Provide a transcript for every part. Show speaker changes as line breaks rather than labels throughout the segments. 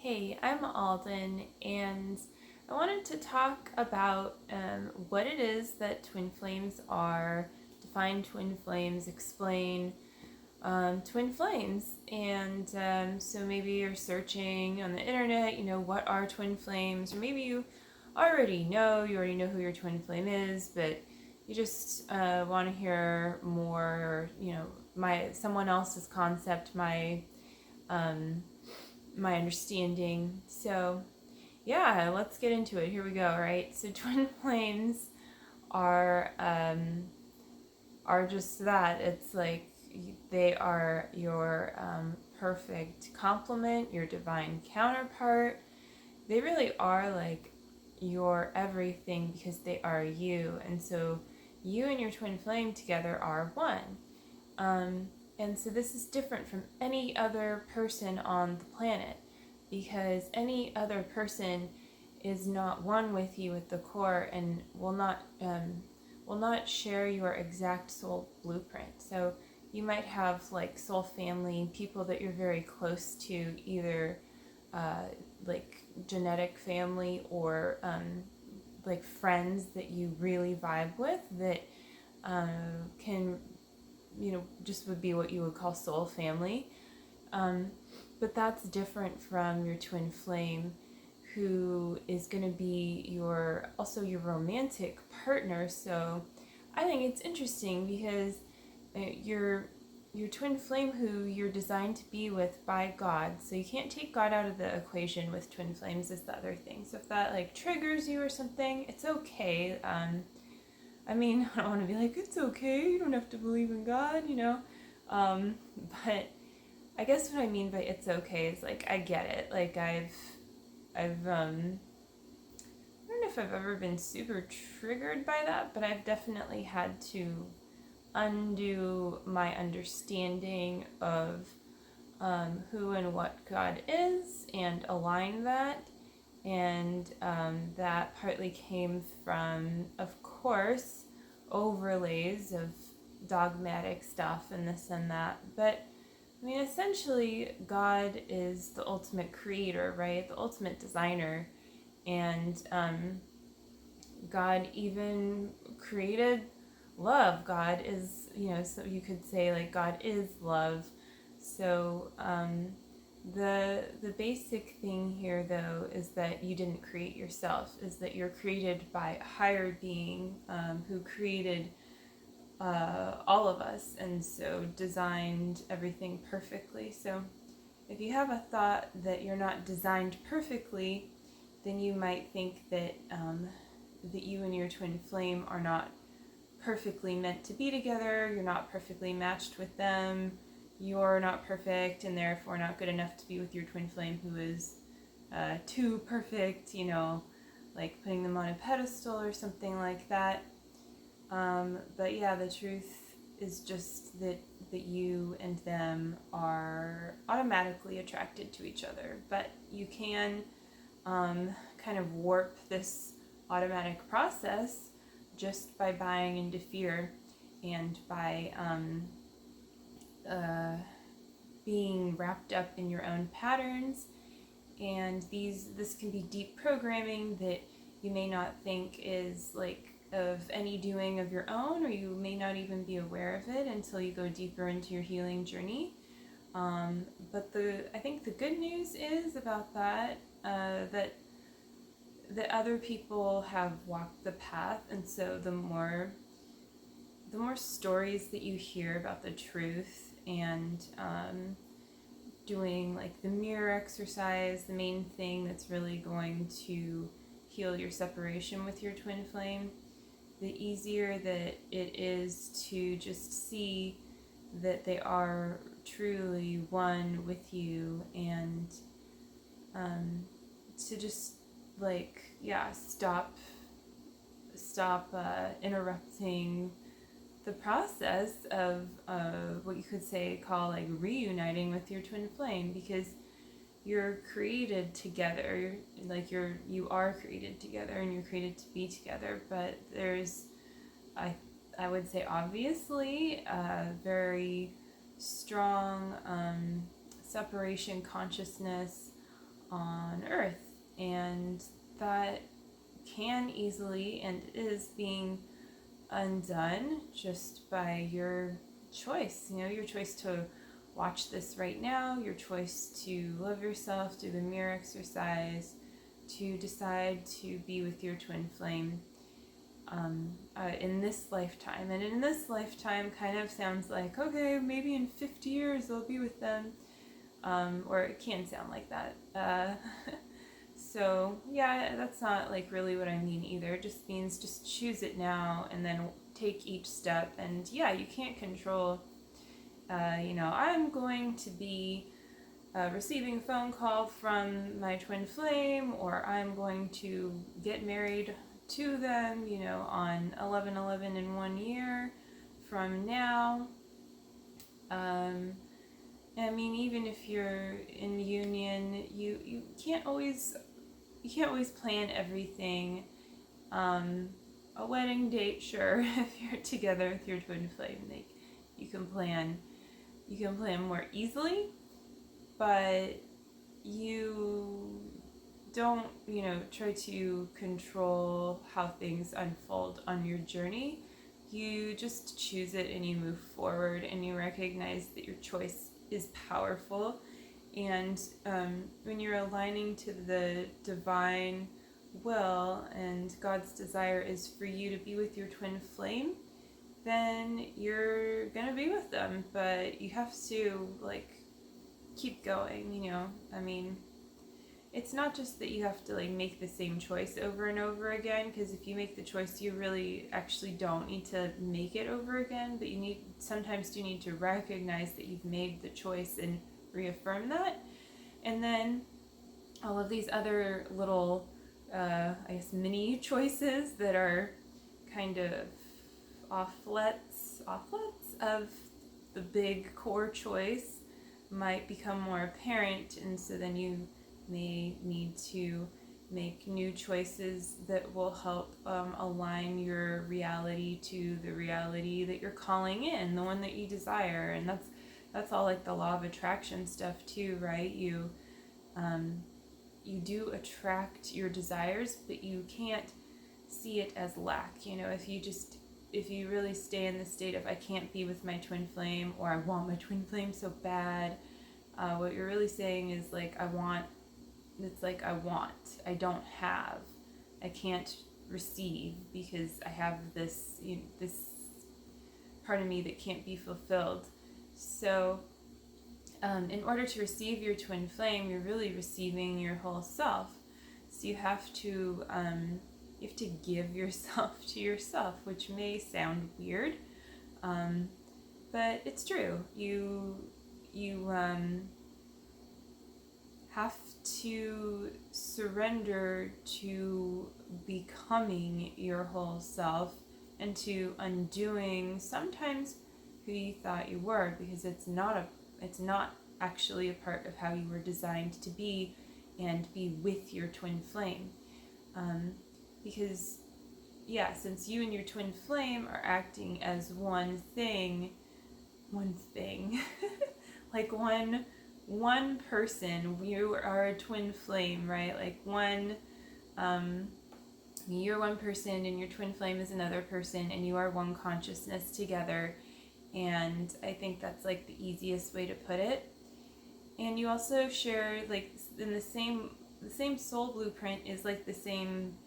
Hey, I'm Aldyn, and I wanted to talk about what it is that twin flames are, define twin flames, explain twin flames. And so maybe you're searching on the internet, what are twin flames? Or maybe you already know who your twin flame is, but you just want to hear more, someone else's concept, um, my understanding. So, yeah, let's get into it. Here we go, right? So, twin flames are are just that. It's like they are your perfect complement, your divine counterpart. They really are like your everything because they are you. And so, you and your twin flame together are one. Um, and so this is different from any other person on the planet because any other person is not one with you at the core and will not share your exact soul blueprint. So you might have like soul family people that you're very close to, either uh, like genetic family or like friends that you really vibe with that can just would be what you would call soul family. Um, but that's different from your twin flame, who is going to be also your romantic partner. So I think it's interesting because your twin flame, who you're designed to be with by God. So you can't take God out of the equation with twin flames, is the other thing. So if that like triggers you or something, it's okay. I mean, I don't want to be like, it's okay, you don't have to believe in God. Um, but I guess what I mean by it's okay is like, I get it. Like, I don't know if I've ever been super triggered by that, but I've definitely had to undo my understanding of who and what God is and align that. And that partly came from, of course, overlays of dogmatic stuff and this and that. But I mean, essentially, God is the ultimate creator, right? The ultimate designer. And God even created love. God is, so you could say like God is love. So the basic thing here, though, is that you didn't create yourself. Is that you're created by a higher being who created all of us, and so designed everything perfectly. So if you have a thought that you're not designed perfectly, then you might think that that you and your twin flame are not perfectly meant to be together. You're not perfectly matched with them. You're not perfect, and therefore not good enough to be with your twin flame, who is too perfect. Like putting them on a pedestal or something like that. But yeah, the truth is just that you and them are automatically attracted to each other. But you can kind of warp this automatic process just by buying into fear and by being wrapped up in your own patterns. And this can be deep programming that you may not think is like of any doing of your own, or you may not even be aware of it until you go deeper into your healing journey. But I think the good news is about that, that other people have walked the path, and so the more stories that you hear about the truth, and doing like the mirror exercise, the main thing that's really going to heal your separation with your twin flame, the easier that it is to just see that they are truly one with you, and to just like, yeah, stop interrupting the process of what you could say call like reuniting with your twin flame, because you're created together. Like you are created together, and you're created to be together. But there's, I would say, obviously a very strong separation consciousness on Earth. And that can easily and is being undone just by your choice. Your choice to watch this right now, your choice to love yourself, do the mirror exercise, to decide to be with your twin flame in this lifetime. And in this lifetime kind of sounds like, okay, maybe in 50 years I'll be with them. Or it can sound like that. So yeah, that's not like really what I mean either. It just means just choose it now and then take each step. And yeah, you can't control, I'm going to be receiving a phone call from my twin flame, or I'm going to get married to them, on 11/11 in 1 year from now. I mean, even if you're in union, you can't always plan everything. A wedding date, sure, if you're together with your twin flame, you can plan more easily, but you don't, try to control how things unfold on your journey. You just choose it and you move forward, and you recognize that your choice is powerful. And when you're aligning to the divine will and God's desire is for you to be with your twin flame, then you're gonna be with them. But you have to keep going. I mean, it's not just that you have to make the same choice over and over again, because if you make the choice, you really actually don't need to make it over again. But sometimes you need to recognize that you've made the choice and reaffirm that. And then all of these other little mini choices that are kind of offlets of the big core choice might become more apparent, and so then you may need to make new choices that will help align your reality to the reality that you're calling in, the one that you desire. And that's all the law of attraction stuff too, right? You do attract your desires, but you can't see it as lack. If you really stay in the state of I can't be with my twin flame, or I want my twin flame so bad, what you're really saying is I want. It's I want, I don't have, I can't receive because I have this this part of me that can't be fulfilled. So in order to receive your twin flame, you're really receiving your whole self. So you have to give yourself to yourself, which may sound weird, but it's true. You have to surrender to becoming your whole self and to undoing sometimes who you thought you were, because it's not actually a part of how you were designed to be and be with your twin flame. Because since you and your twin flame are acting as one thing like one person, you are a twin flame, right? You're one person and your twin flame is another person, and you are one consciousness together. And I think that's the easiest way to put it. And you also share in the same soul blueprint is the same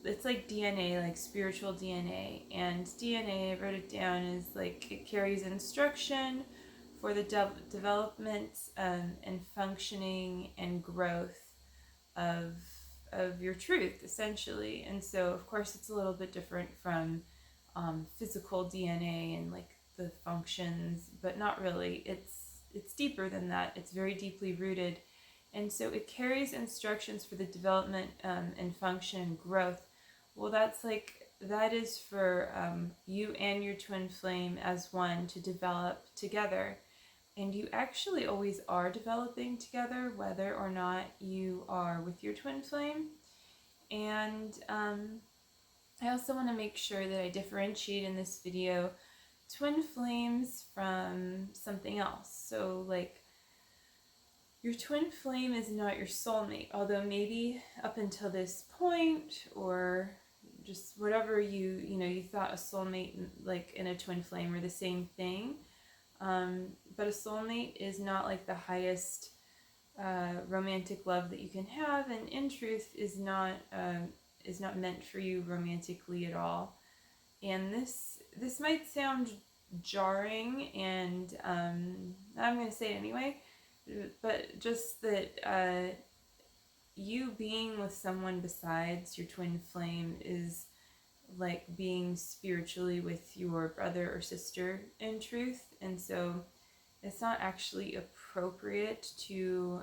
it's DNA, spiritual DNA. And DNA, I wrote it down, is it carries instruction for the development and functioning and growth of your truth, essentially. And so, of course, it's a little bit different from physical DNA and the functions, but not really. It's deeper than that. It's very deeply rooted. And so it carries instructions for the development and function and growth. Well, that is for you and your twin flame as one to develop together. And you actually always are developing together, whether or not you are with your twin flame. And I also want to make sure that I differentiate in this video twin flames from something else. So your twin flame is not your soulmate, although maybe up until this point, or just whatever you thought a soulmate like in a twin flame were the same thing. But a soulmate is not like the highest romantic love that you can have, and in truth is not meant for you romantically at all. And this might sound jarring, and I'm going to say it anyway, but just that you being with someone besides your twin flame is like being spiritually with your brother or sister in truth, and so it's not actually appropriate to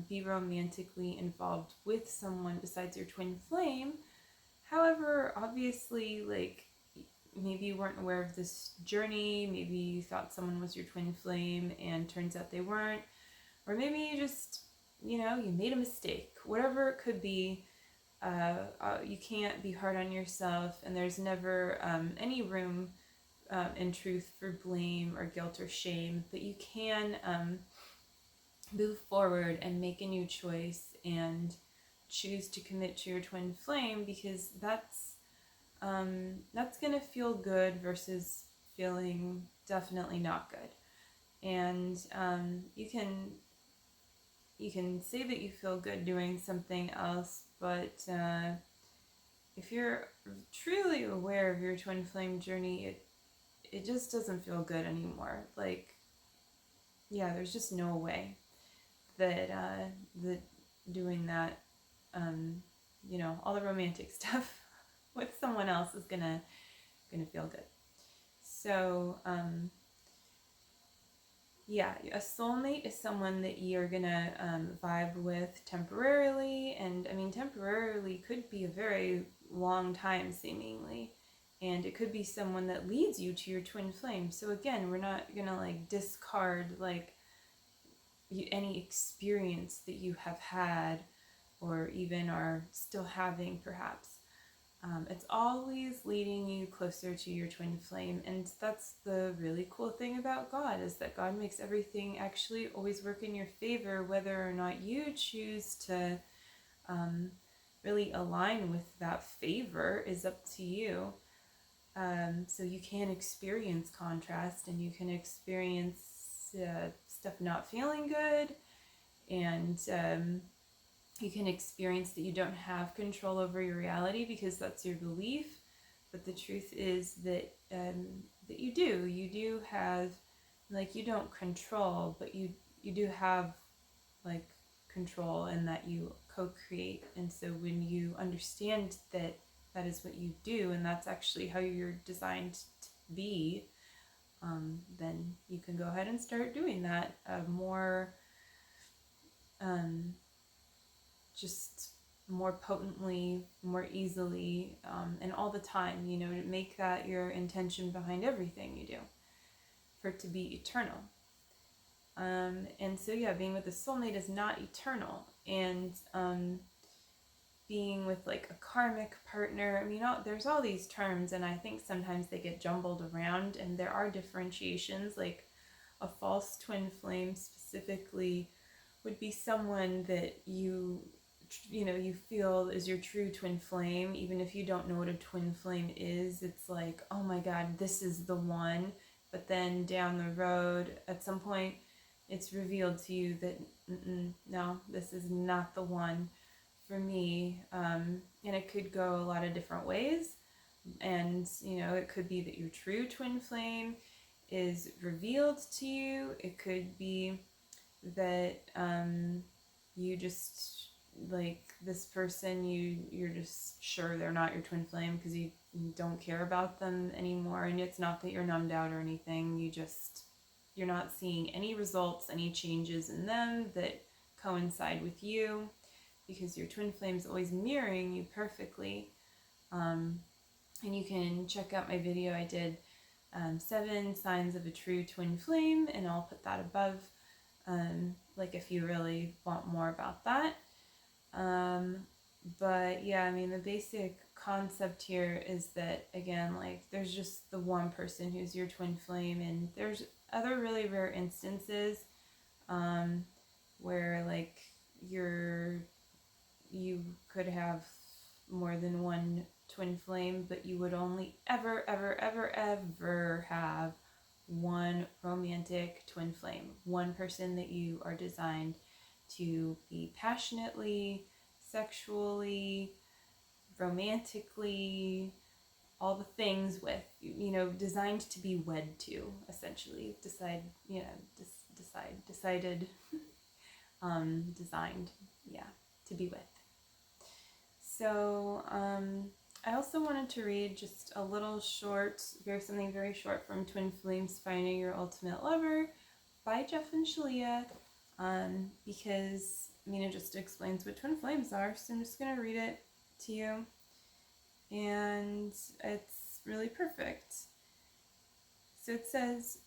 be romantically involved with someone besides your twin flame. However, obviously, like, maybe you weren't aware of this journey, maybe you thought someone was your twin flame and turns out they weren't, or maybe you just, you made a mistake. Whatever it could be, you can't be hard on yourself, and there's never any room in truth for blame or guilt or shame, but you can move forward and make a new choice and choose to commit to your twin flame, because that's gonna feel good versus feeling definitely not good. And you can say that you feel good doing something else, but if you're truly aware of your twin flame journey, it just doesn't feel good anymore. Like, yeah, there's just no way that that doing that, all the romantic stuff with someone else is gonna feel good. So yeah, a soulmate is someone that you're gonna vibe with temporarily, and I mean temporarily could be a very long time seemingly, and it could be someone that leads you to your twin flame. So again, we're not gonna like discard like any experience that you have had or even are still having perhaps. It's always leading you closer to your twin flame, and that's the really cool thing about God, is that God makes everything actually always work in your favor, whether or not you choose to really align with that favor is up to you. So you can experience contrast, and you can experience stuff not feeling good, and you can experience that you don't have control over your reality because that's your belief. But the truth is that that you do have, like, you don't control, but you do have like control, and that you co-create. And so when you understand that that is what you do, and that's actually how you're designed to be, then you can go ahead and start doing that more just more potently, more easily, and all the time, to make that your intention behind everything you do, for it to be eternal. And so yeah, being with a soulmate is not eternal, and being with like a karmic partner, I mean, there's all these terms, and I think sometimes they get jumbled around, and there are differentiations. Like a false twin flame specifically would be someone that you feel is your true twin flame, even if you don't know what a twin flame is. It's like, oh my God, this is the one. But then down the road, at some point, it's revealed to you that, no, this is not the one for me. And it could go a lot of different ways. And, it could be that your true twin flame is revealed to you. It could be that you just, like, this person, you're just sure they're not your twin flame because you don't care about them anymore, and it's not that you're numbed out or anything, you're not seeing any results, any changes in them that coincide with you, because your twin flame is always mirroring you perfectly. And you can check out my video I did, 7 signs of a true twin flame, and I'll put that above, like, if you really want more about that. But yeah, I mean, the basic concept here is that, again, like, there's just the one person who's your twin flame, and there's other really rare instances where like you could have more than one twin flame, but you would only ever have one romantic twin flame, one person that you are designed to be passionately, sexually, romantically, all the things with, designed to be wed to, essentially. Designed, yeah, to be with. So, I also wanted to read just a little short, something very short from Twin Flames Finding Your Ultimate Lover by Jeff and Shalia, because, it just explains what twin flames are, so I'm just going to read it to you, and it's really perfect. So it says,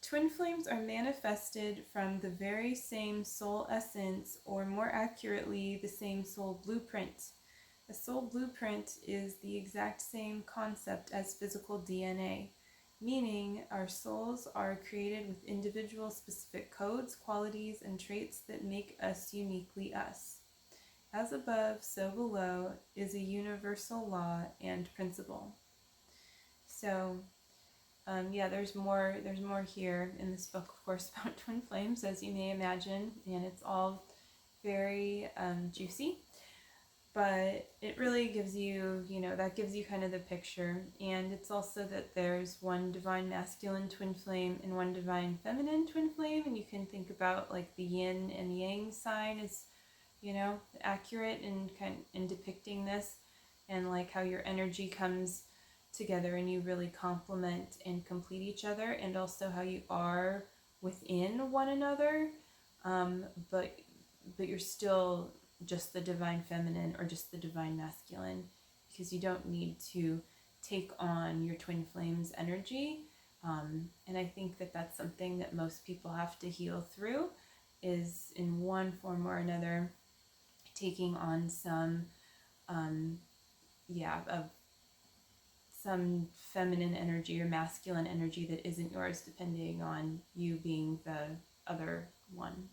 twin flames are manifested from the very same soul essence, or more accurately, the same soul blueprint. A soul blueprint is the exact same concept as physical DNA, meaning our souls are created with individual specific codes, qualities, and traits that make us uniquely us. As above, so below is a universal law and principle. So, there's more here in this book, of course, about twin flames, as you may imagine, and it's all very juicy. But it really gives you, that gives you kind of the picture. And it's also that there's one divine masculine twin flame and one divine feminine twin flame. And you can think about like the yin and yang sign is, accurate in depicting this, and like how your energy comes together and you really complement and complete each other, and also how you are within one another. But you're still just the divine feminine or just the divine masculine, because you don't need to take on your twin flames energy. And I think that that's something that most people have to heal through, is in one form or another taking on some some feminine energy or masculine energy that isn't yours, depending on you being the other one.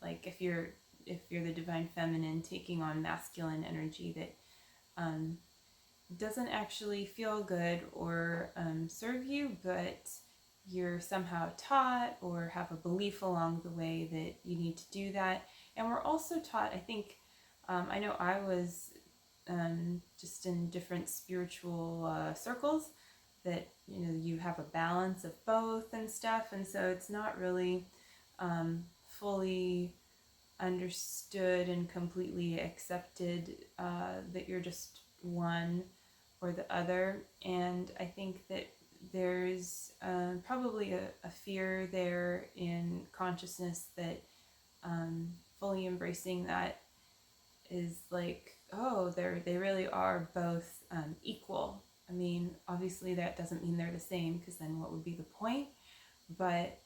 Like if you're the divine feminine taking on masculine energy that doesn't actually feel good or serve you, but you're somehow taught or have a belief along the way that you need to do that. And we're also taught, I think, I know I was just in different spiritual circles, that you have a balance of both and stuff, and so it's not really fully understood and completely accepted that you're just one or the other. And I think that there's probably a fear there in consciousness that fully embracing that is like, oh, they really are both equal. I mean, obviously that doesn't mean they're the same, because then what would be the point? But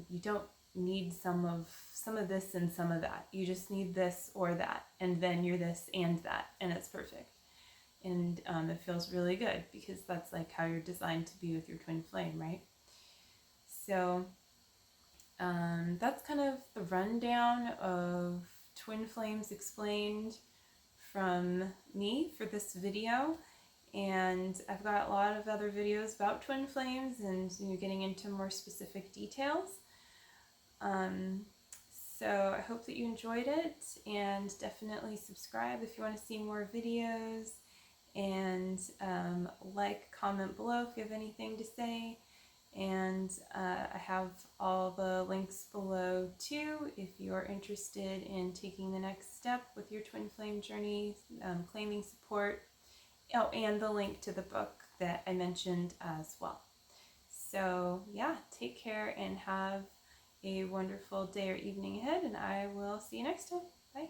you don't need some of this and some of that. You just need this or that, and then you're this and that, and it's perfect. And it feels really good, because that's like how you're designed to be with your twin flame, right? So that's kind of the rundown of twin flames explained from me for this video. And I've got a lot of other videos about twin flames and getting into more specific details. So I hope that you enjoyed it, and definitely subscribe if you want to see more videos, and like, comment below if you have anything to say. And I have all the links below too if you're interested in taking the next step with your twin flame journey, claiming support. Oh, and the link to the book that I mentioned as well. So yeah, take care and have a wonderful day or evening ahead, and I will see you next time. Bye.